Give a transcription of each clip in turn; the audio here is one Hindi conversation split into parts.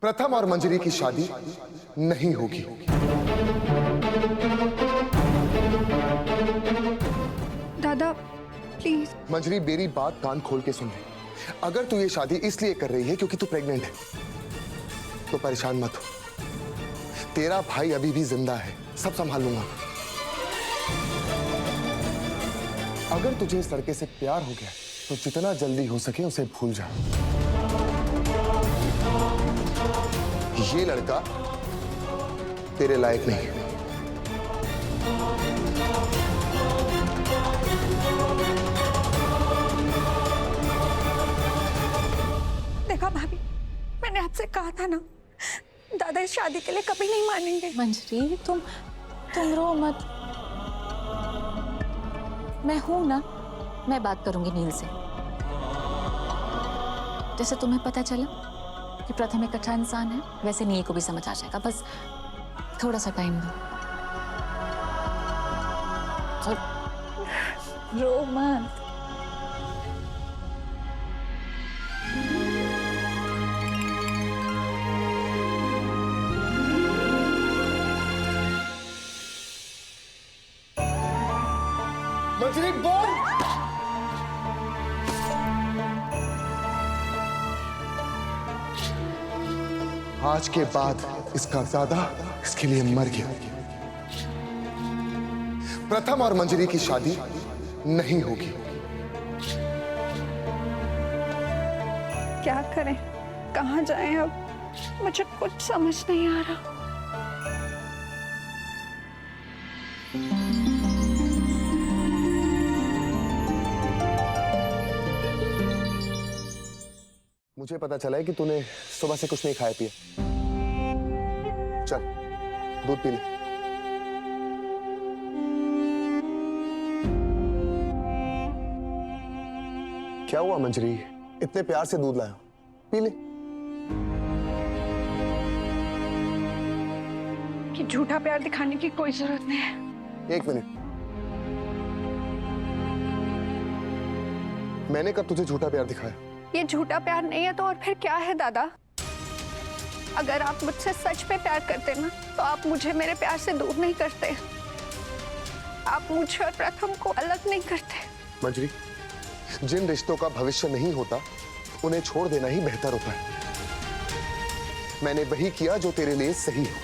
प्रथम और मंजरी की शादी नहीं होगी। दादा प्लीज। मंजरी मेरी बात कान खोल के सुन ले। अगर तू ये शादी इसलिए कर रही है क्योंकि तू प्रेग्नेंट है तो परेशान मत हो। तेरा भाई अभी भी जिंदा है, सब संभाल लूंगा। अगर तुझे इस लड़के से प्यार हो गया तो जितना जल्दी हो सके उसे भूल जा। ये लड़का तेरे लायक नहीं है। देखा भाभी, मैंने आपसे कहा था ना, दादा इस शादी के लिए कभी नहीं मानेंगे। मंजरी तुम रो मत। मैं हूं ना, मैं बात करूंगी नील से। जैसे तुम्हें पता चला कि प्रथम एक अच्छा इंसान है, वैसे नील को भी समझ आ जाएगा। बस थोड़ा सा टाइम दो। रो मत। मंजरी बोल। आज के बाद इसका दादा इसके लिए मर गया। प्रथम और मंजरी की शादी नहीं होगी। क्या करें, कहाँ जाएं अब, मुझे कुछ समझ नहीं आ रहा। मुझे पता चला है कि तूने सुबह से कुछ नहीं खाया पिया। चल दूध पी ले। क्या हुआ मंजरी, इतने प्यार से दूध लाया, पी ले। कि झूठा प्यार दिखाने की कोई जरूरत नहीं है। एक मिनट, मैंने कब तुझे झूठा प्यार दिखाया? ये झूठा प्यार नहीं है तो और फिर क्या है दादा? अगर आप मुझसे सच में प्यार करते ना तो आप मुझे मेरे प्यार से दूर नहीं करते। आप मुझे और प्रथम को अलग नहीं करते। मंजरी, जिन रिश्तों का भविष्य नहीं होता उन्हें छोड़ देना ही बेहतर होता है। मैंने वही किया जो तेरे लिए सही है।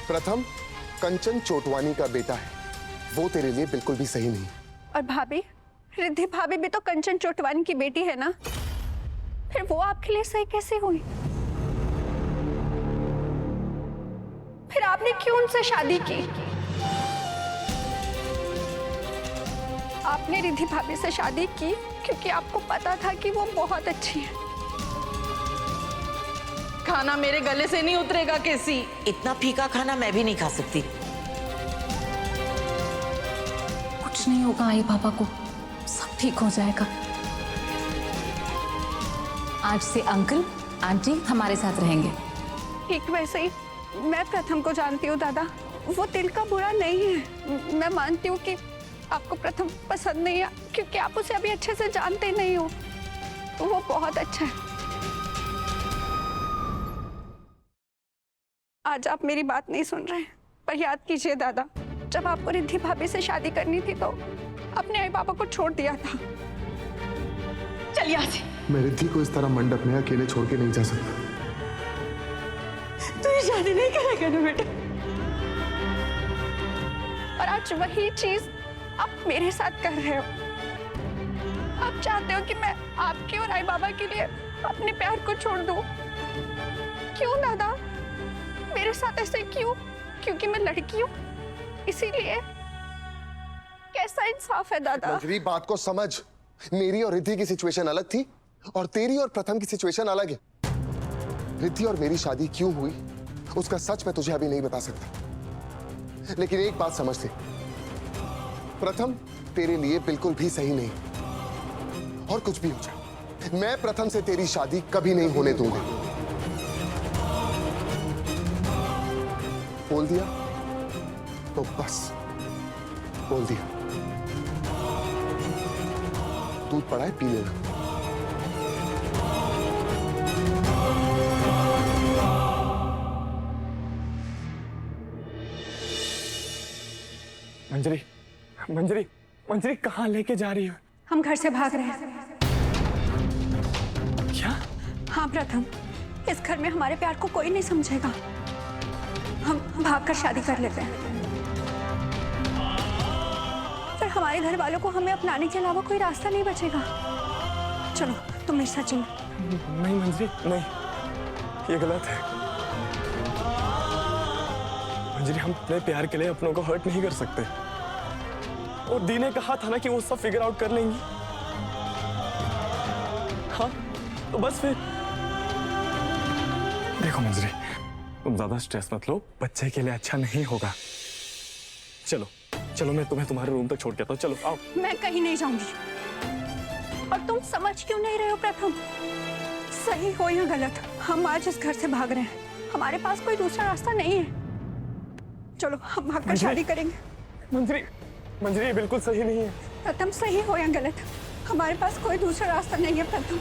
प्रथम कंचन चोटवानी का बेटा है, वो तेरे लिए बिल्कुल भी सही नहीं। और भाभी, रिद्धि भाभी भी तो कंचन चोटवानी की बेटी है ना, फिर वो आपके लिए सही कैसे हुई? फिर आपने क्यों उनसे शादी की? आपने रिद्धि भाभी से शादी की क्योंकि आपको पता था कि वो बहुत अच्छी है। खाना मेरे गले से नहीं उतरेगा कैसी? इतना फीका खाना मैं भी नहीं खा सकती। कुछ नहीं होगा आई पापा को, सब ठीक हो जाएगा। आज से अंकल आंटी हमारे साथ रहेंगे। ठीक वैसे ही मैं प्रथम को जानती हूँ दादा, वो दिल का बुरा नहीं है। मैं मानती हूँ कि आपको प्रथम पसंद नहीं है क्योंकि आप उसे अभी अच्छे से जानते नहीं हो। वो बहुत अच्छा है। आज आप मेरी बात नहीं सुन रहे हैं, पर याद कीजिए दादा, जब आपको रिद्धि भाभी से शादी करनी थी तो अपने आई पापा को छोड़ दिया था। चलिए आज। मैं रिद्धि को इस तरह मंडप में अकेले छोड़ के नहीं जा सकता। तू ये शादी नहीं करेगा ना बेटा? और आज वही चीज आप मेरे साथ कर रहे हो। आप चाहते हो कि मैं आपके और आई बाबा के लिए अपने प्यार को छोड़ दूं। क्यों दादा, मेरे साथ ऐसे क्यों? क्योंकि मैं लड़की हूं इसीलिए? कैसा इंसाफ है दादा? मंजरी, बात को समझ। मेरी और रिद्धि की सिचुएशन अलग थी और तेरी और प्रथम की सिचुएशन अलग है। रिद्धि और मेरी शादी क्यों हुई उसका सच मैं तुझे अभी नहीं बता सकता, लेकिन एक बात समझ ले, प्रथम तेरे लिए बिल्कुल भी सही नहीं। और कुछ भी हो जाए, मैं प्रथम से तेरी शादी कभी नहीं होने दूंगा। बोल दिया तो बस बोल दिया। दूध पड़ा है, पी लेना। मंजरी, मंजरी, मंजरी कहाँ लेके जा रही हो? हम घर से भाग रहे हैं। क्या? हाँ प्रथम, इस घर में हमारे प्यार को कोई नहीं समझेगा। हम भागकर शादी कर लेते हैं, फिर हमारे घर वालों को हमें अपनाने के अलावा कोई रास्ता नहीं बचेगा। चलो तुम मेरे साथ चलो। नहीं मंजरी, नहीं, ये गलत है। मंजरी, हम अपने प्यार के लिए अपनों को हर्ट नहीं कर सकते। और दी ने कहा था ना कि वो सब फिगर आउट कर लेंगी। हाँ, तो बस फिर देखो मंजरी, तुम ज्यादा स्ट्रेस मत लो, बच्चे के लिए अच्छा नहीं होगा। चलो चलो, मैं तुम्हें तुम्हारे रूम तक छोड़ के आता हूँ। चलो आओ। मैं कहीं नहीं जाऊंगी। और तुम समझ क्यों नहीं रहे हो प्रथम? सही हो या गलत, हम आज इस घर से भाग रहे हैं। हमारे पास कोई दूसरा रास्ता नहीं है। चलो हम भागकर शादी करेंगे। मंजरी, मंजरी ये बिल्कुल सही नहीं है। प्रथम, सही हो या गलत, हमारे पास कोई दूसरा रास्ता नहीं है प्रथम।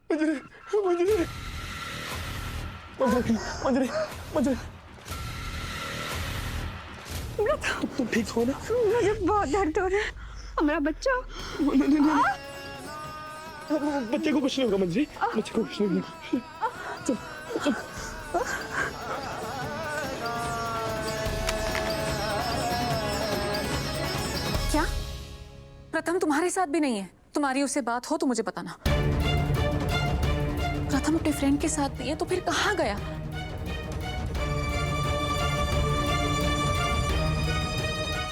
मंजरी, मंजरी, मंजरी, मंजरी, मंजरी, तुम ठीक हो ना? मुझे बहुत दर्द हो रहा है। हमारा बच्चा। बच्चे को कुछ नहीं होगा मंजरी, बच्चे को कुछ नहीं होगा। चल, चल। क्या प्रथम तुम्हारे साथ भी नहीं है? तुम्हारी उससे बात हो तो मुझे बताना। प्रथम अपने फ्रेंड के साथ नहीं है तो फिर कहाँ गया?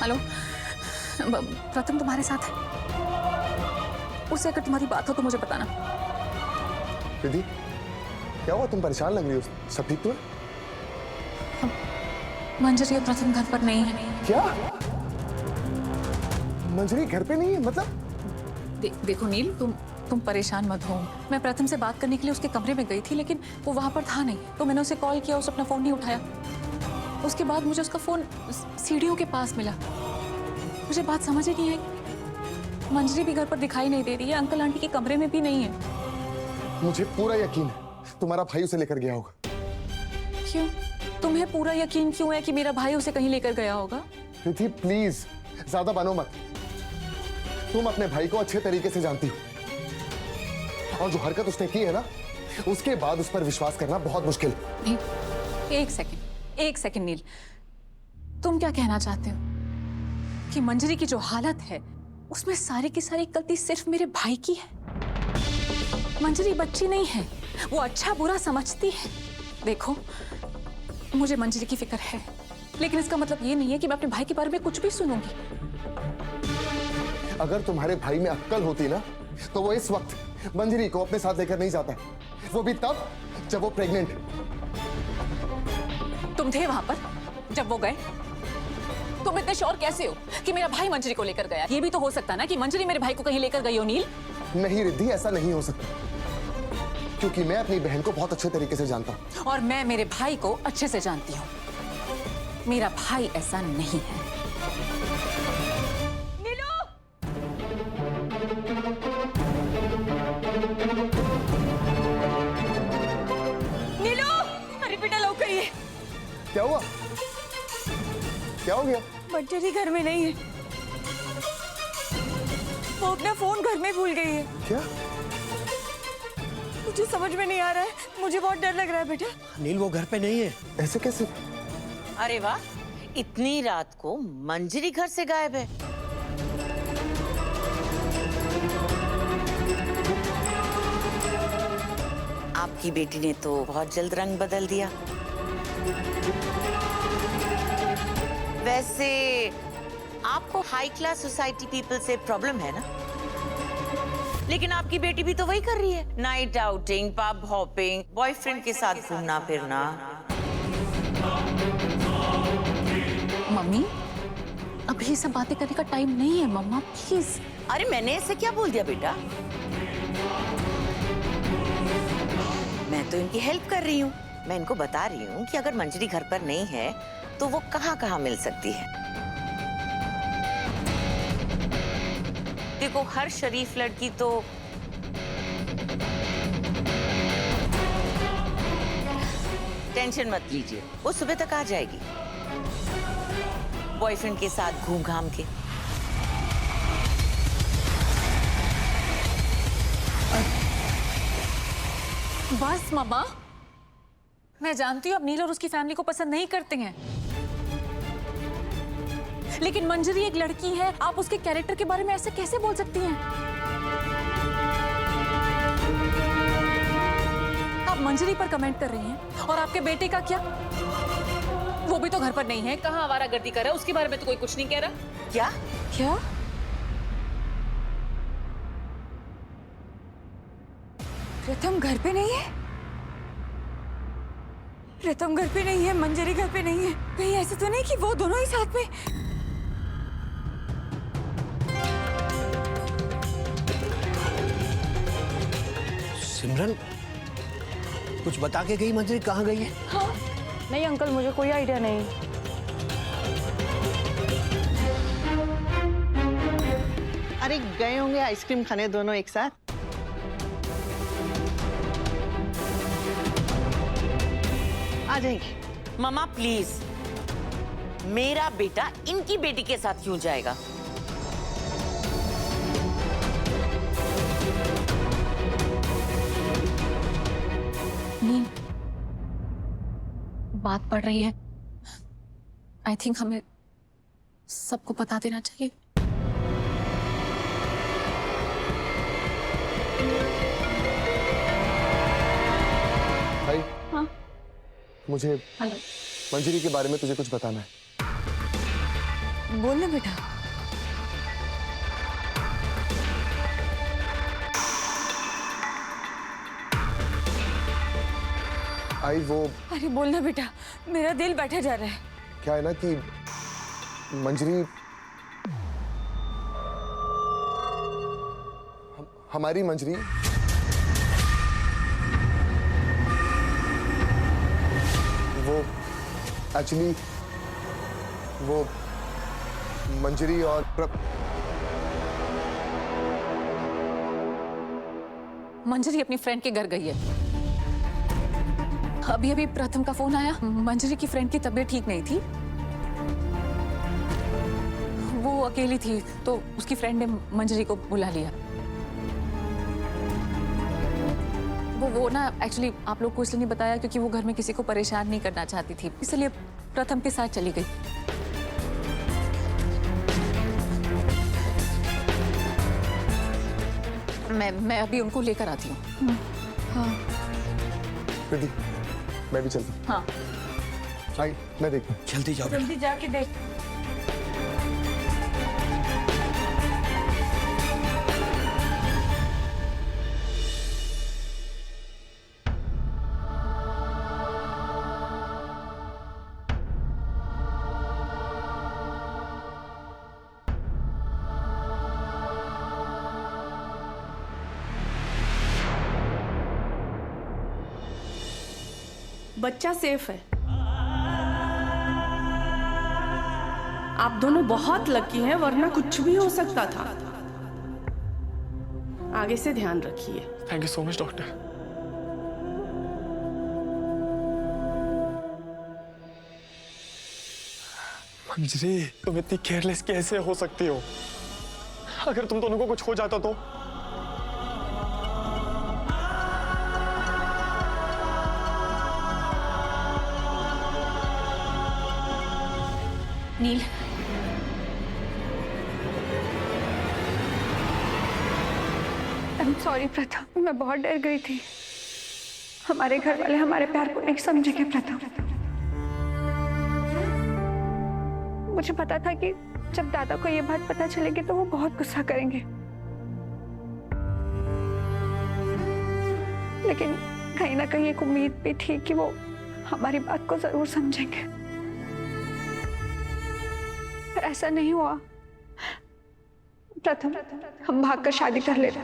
हेलो, प्रथम तुम्हारे साथ है? उससे अगर तुम्हारी बात हो तो मुझे बताना। रिद्धि, क्या हुआ? तुम परेशान लग रही हो। सब ठीक तो है? मंजरी और प्रथम घर पर नहीं है। क्या? मंजरी घर पे नहीं है? मतलब देखो नील, तुम परेशान मत हो। मैं प्रथम से बात करने के लिए उसके कमरे में गई थी, लेकिन वो वहां पर था नहीं। तो मैंने उसे कॉल किया, उसने अपना फोन नहीं उठाया। उसके बाद मुझे उसका फोन सीढ़ियों के पास मिला। मुझे बात समझ ही नहीं आई। मंजरी भी घर पर दिखाई नहीं दे रही है, अंकल आंटी के कमरे में भी नहीं है। मुझे पूरा यकीन है तुम्हारा भाई उसे लेकर गया होगा। क्यों? तुम्हें पूरा यकीन क्यों है कि मेरा भाई उसे कहीं लेकर गया होगा? रिद्धि प्लीज ज्यादा बनो मत। तुम अपने भाई को अच्छे तरीके से जानती हो, और जो हरकत उसने की है ना, उसके बाद उस पर विश्वास करना बहुत मुश्किल है। नहीं, एक सेकंड नील, तुम क्या कहना चाहते हो कि मंजरी की जो हालत है उसमें सारी की सारी गलती सिर्फ मेरे भाई की है? मंजरी बच्ची नहीं है, वो अच्छा बुरा समझती है। देखो, मुझे मंजरी की फिक्र है, लेकिन इसका मतलब ये नहीं है कि मैं अपने भाई के बारे में कुछ भी सुनूंगी। अगर तुम्हारे भाई में अक्ल होती ना, तो वो इस वक्त मंजरी को अपने साथ लेकर नहीं जाता, वो भी तब जब वो प्रेग्नेंट। तुम थे वहां पर जब वो गए? तुम इतने श्योर कैसे हो कि मेरा भाई मंजरी को लेकर गया? ये भी तो हो सकता ना कि मंजरी मेरे भाई को कहीं लेकर गई हो। नील, नहीं रिद्धि, ऐसा नहीं हो सकता, क्योंकि मैं अपनी बहन को बहुत अच्छे तरीके से जानता हूँ। और मैं मेरे भाई को अच्छे से जानती हूँ। मेरा भाई ऐसा नहीं है। नीलू, अरे बेटा लौट गई है। क्या हुआ? क्या हो गया? मंजरी घर में नहीं है, वो अपना फोन घर में भूल गई है। क्या? मुझे समझ में नहीं आ रहा है, मुझे बहुत डर लग रहा है बेटा। नील वो घर पे नहीं है। ऐसे कैसे? अरे वाह, इतनी रात को मंजरी घर से गायब है। आपकी बेटी ने तो बहुत जल्द रंग बदल दिया। वैसे आपको हाई क्लास सोसाइटी पीपल से प्रॉब्लम है ना? लेकिन आपकी बेटी भी तो वही कर रही है, night outing, pub hopping, boyfriend के साथ घूमना फिरना। मम्मी, अभी ये सब बातें करने का टाइम नहीं है मम्मा, प्लीज। अरे मैंने ऐसे क्या बोल दिया बेटा? मैं तो इनकी हेल्प कर रही हूँ। मैं इनको बता रही हूँ कि अगर मंजरी घर पर नहीं है तो वो कहाँ कहाँ मिल सकती है। देखो हर शरीफ लड़की तो टेंशन मत लीजिए, वो सुबह तक आ जाएगी बॉयफ्रेंड के साथ घूम घाम के। बस मामा, मैं जानती हूँ अब नील और उसकी फैमिली को पसंद नहीं करते हैं, लेकिन मंजरी एक लड़की है, आप उसके कैरेक्टर के बारे में ऐसे कैसे बोल सकती हैं? आप मंजरी पर कमेंट कर रही हैं, और आपके बेटे का क्या? वो भी तो घर पर नहीं है, कहाँ आवारागर्दी कर रहा है, उसके बारे में तो कोई कुछ नहीं कह रहा। क्या क्या? प्रथम घर पे नहीं है? प्रथम घर पे नहीं है, मंजरी घर पे नहीं है, कहीं ऐसे तो नहीं कि वो दोनों ही साथ में? सिमरन कुछ बता के गई मंजरी कहाँ गई है? हाँ नहीं अंकल, मुझे कोई आइडिया नहीं। अरे गए होंगे आइसक्रीम खाने दोनों एक साथ। आ जाएंगे। मम्मा प्लीज, मेरा बेटा इनकी बेटी के साथ क्यों जाएगा? नील, बात पड़ रही है, आई थिंक हमें सबको बता देना चाहिए। भाई, हाँ? मुझे हेलो। मंजरी के बारे में तुझे कुछ बताना है। बोलना बेटा। आई वो अरे बोलना बेटा, मेरा दिल बैठा जा रहा है। क्या है ना कि मंजरी हमारी मंजरी वो एक्चुअली वो मंजरी और मंजरी अपनी फ्रेंड के घर गई है। अभी अभी प्रथम का फोन आया, मंजरी की फ्रेंड की तबीयत ठीक नहीं थी, वो अकेली थी, तो उसकी फ्रेंड ने मंजरी को बुला लिया। वो ना एक्चुअली आप लोग को इसलिए नहीं बताया क्योंकि वो घर में किसी को परेशान नहीं करना चाहती थी, इसलिए प्रथम के साथ चली गई। मैं अभी उनको लेकर आती हूँ। कृति, मैं भी चलता हूँ। हाँ आई, मैं देखता हूँ। जल्दी जाओ। जल्दी जाके देख। बच्चा सेफ है। आप दोनों बहुत लकी हैं, वरना कुछ भी हो सकता था। आगे से ध्यान रखिए। Thank you so much doctor. Manjari, तुम इतनी केयरलेस कैसे हो सकती हो? अगर तुम दोनों को कुछ हो जाता तो? नील, आई एम सॉरी प्रथम, मैं बहुत डर गई थी। हमारे घर वाले हमारे प्यार को नहीं समझेंगे प्रथम। मुझे पता था कि जब दादा को ये बात पता चलेगी तो वो बहुत गुस्सा करेंगे, लेकिन कहीं ना कहीं एक उम्मीद भी थी कि वो हमारी बात को जरूर समझेंगे। पर ऐसा नहीं हुआ। प्रथम, हम भागकर शादी कर लेते।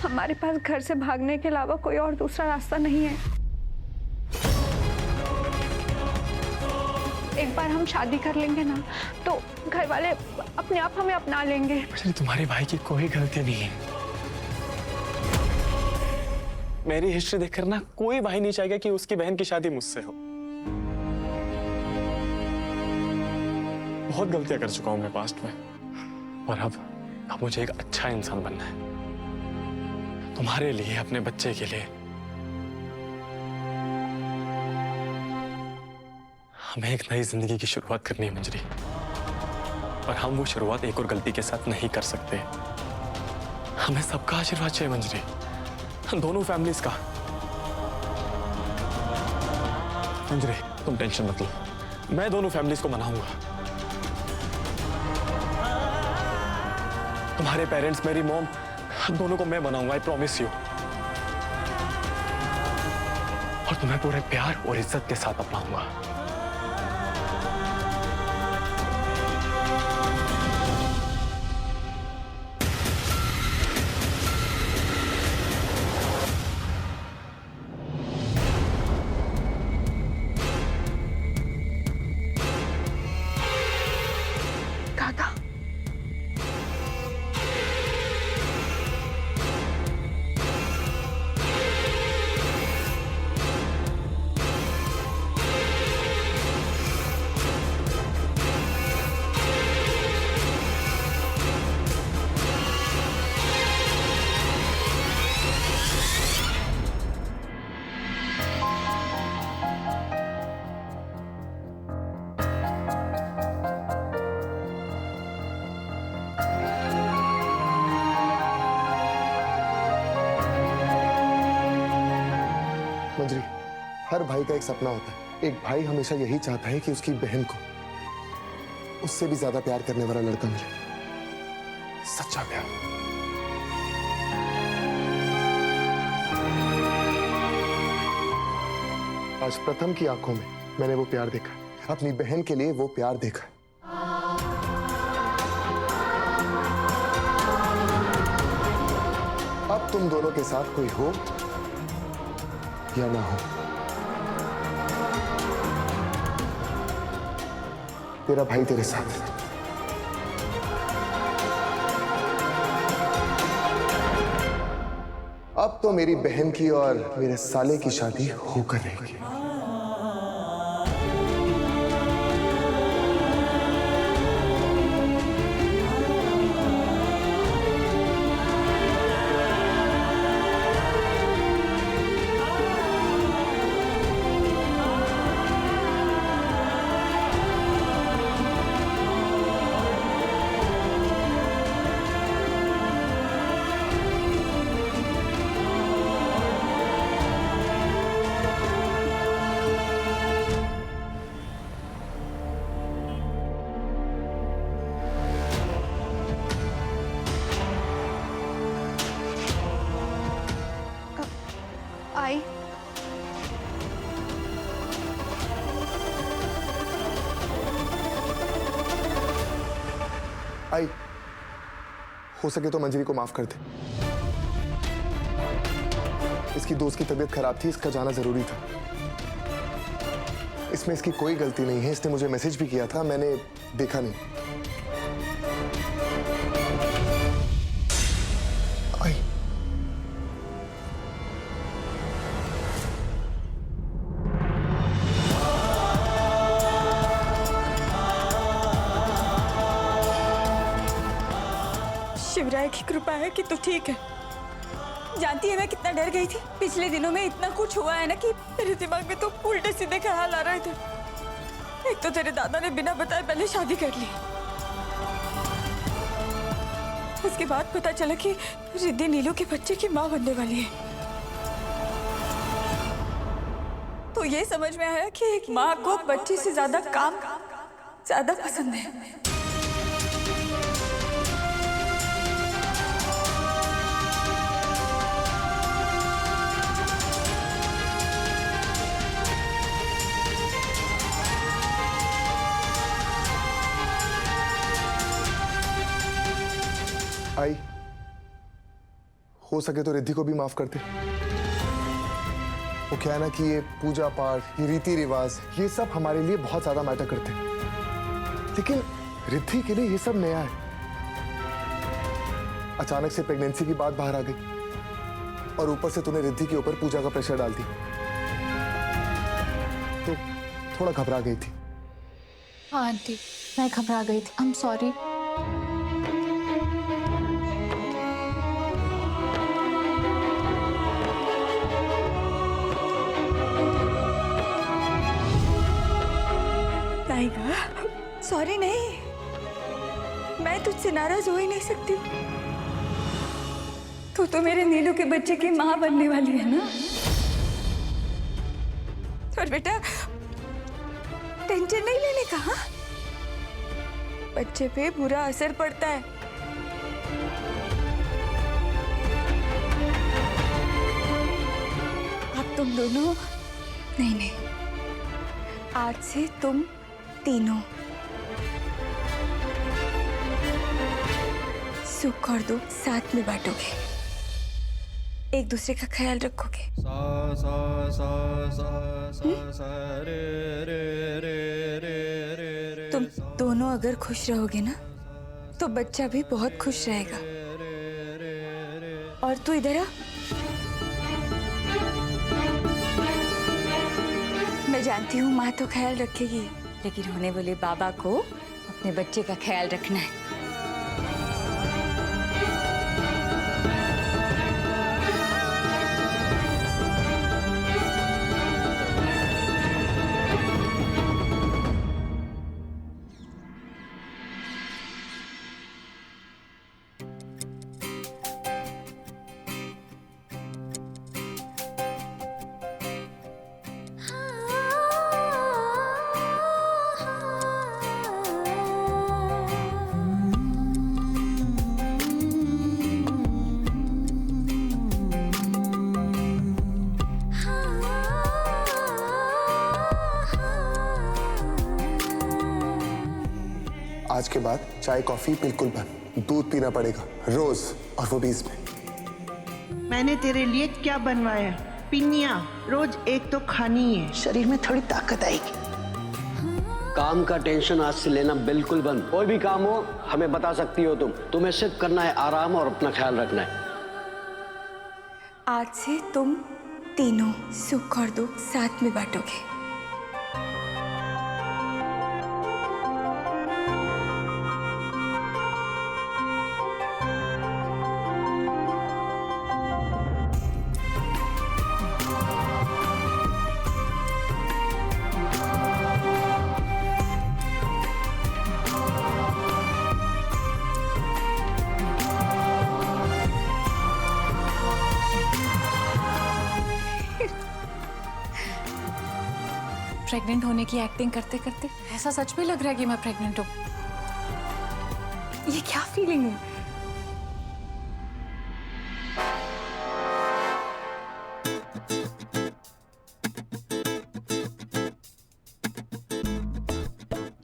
हमारे पास घर से भागने के अलावा कोई और दूसरा रास्ता नहीं है। एक बार हम शादी कर लेंगे ना तो घर वाले अपने आप हमें अपना लेंगे। मंजरी, तुम्हारे भाई की कोई गलती नहीं है। मेरी हिस्ट्री देखकर ना कोई भाई नहीं चाहेगा कि उसकी बहन की शादी मुझसे हो। बहुत गलतियां कर चुका हूं मैं पास्ट में, और अब मुझे एक अच्छा इंसान बनना है, तुम्हारे लिए, अपने बच्चे के लिए। हमें एक नई जिंदगी की शुरुआत करनी है मंजरी, और हम वो शुरुआत एक और गलती के साथ नहीं कर सकते। हमें सबका आशीर्वाद चाहिए मंजरी, दोनों फैमिलीज का। मंजरी, तुम टेंशन मत लो, मैं दोनों फैमिलीज को मनाऊंगा। तुम्हारे पेरेंट्स, मेरी मॉम, दोनों को मैं मनाऊंगा, आई प्रॉमिस यू। और तुम्हें पूरे प्यार और इज्जत के साथ अपनाऊंगा। दादा, मंजरी, हर भाई का एक सपना होता है। एक भाई हमेशा यही चाहता है कि उसकी बहन को उससे भी ज्यादा प्यार करने वाला लड़का मिले, सच्चा प्यार। आज प्रथम की आंखों में मैंने वो प्यार देखा, अपनी बहन के लिए वो प्यार देखा। अब तुम दोनों के साथ कोई हो या ना हो, तेरा भाई तेरे साथ है। अब तो मेरी बहन की और मेरे साले की शादी होकर रहेगी। आई आई, हो सके तो मंजरी को माफ कर दे। इसकी दोस्त की तबीयत खराब थी, इसका जाना जरूरी था। इसमें इसकी कोई गलती नहीं है। इसने मुझे मैसेज भी किया था, मैंने देखा नहीं। आई, शिवराय की कृपा है कि तू ठीक है। जानती है मैं कितना डर गई थी। पिछले दिनों में इतना कुछ हुआ है ना कि मेरे दिमाग में तो उल्टे सीधे ख्याल आ रहे थे। एक तो तेरे दादा ने बिना बताए पहले शादी कर ली, उसके बाद पता चला कि रिद्धि नीलू के बच्चे की माँ बनने वाली है। तो ये समझ में आया कि एक माँ को बच्चे से ज्यादा काम ज्यादा पसंद है। आई, हो सके तो रिद्धि को भी माफ कर दे। वो क्या है ना कि ये पूजा पाठ, ये रीति रिवाज, ये सब हमारे लिए बहुत ज्यादा मैटर करते हैं, लेकिन रिद्धि के लिए ये सब नया है। अचानक से प्रेगनेंसी की बात बाहर आ गई और ऊपर से तूने रिद्धि के ऊपर पूजा का प्रेशर डाल दिया, तो थोड़ा घबरा गई थी। हाँ आंटी, मैं घबरा गई थी। I am sorry. सॉरी नहीं, मैं तुझसे नाराज हो ही नहीं सकती। तू तो मेरे नीलू के बच्चे की माँ बनने वाली है ना। और बेटा टेंशन नहीं लेने का, हाँ? बच्चे पे बुरा असर पड़ता है। अब तुम दोनों नहीं, आज से तुम तीनों सुख और दुख साथ में बांटोगे, एक दूसरे का ख्याल रखोगे। तुम दोनों अगर खुश रहोगे ना तो बच्चा भी बहुत खुश रहेगा। और तू इधर आ, मैं जानती हूँ माँ तो ख्याल रखेगी, लेकिन होने वाले बाबा को अपने बच्चे का ख्याल रखना है। आज के बाद चाय कॉफी बिल्कुल बंद, दूध पीना पड़ेगा रोज, और वो भी इसमें। मैंने तेरे लिए क्या बनवाया? पिन्नियाँ रोज एक तो खानी है, शरीर में थोड़ी ताकत आएगी। काम का टेंशन आज से लेना बिल्कुल बंद। कोई भी काम हो हमें बता सकती हो तुम। तुम्हें सिर्फ करना है आराम और अपना ख्याल रखना है। आज से तुम तीनों सुख और दुख साथ में बांटोगे। प्रेग्नेंट होने की एक्टिंग करते करते ऐसा सच में लग रहा है कि मैं प्रेग्नेंट हूँ। ये क्या फीलिंग है?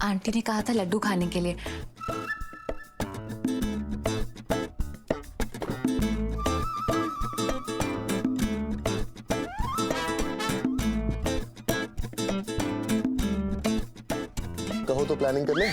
आंटी ने कहा था लड्डू खाने के लिए। कहो तो प्लानिंग कर ले।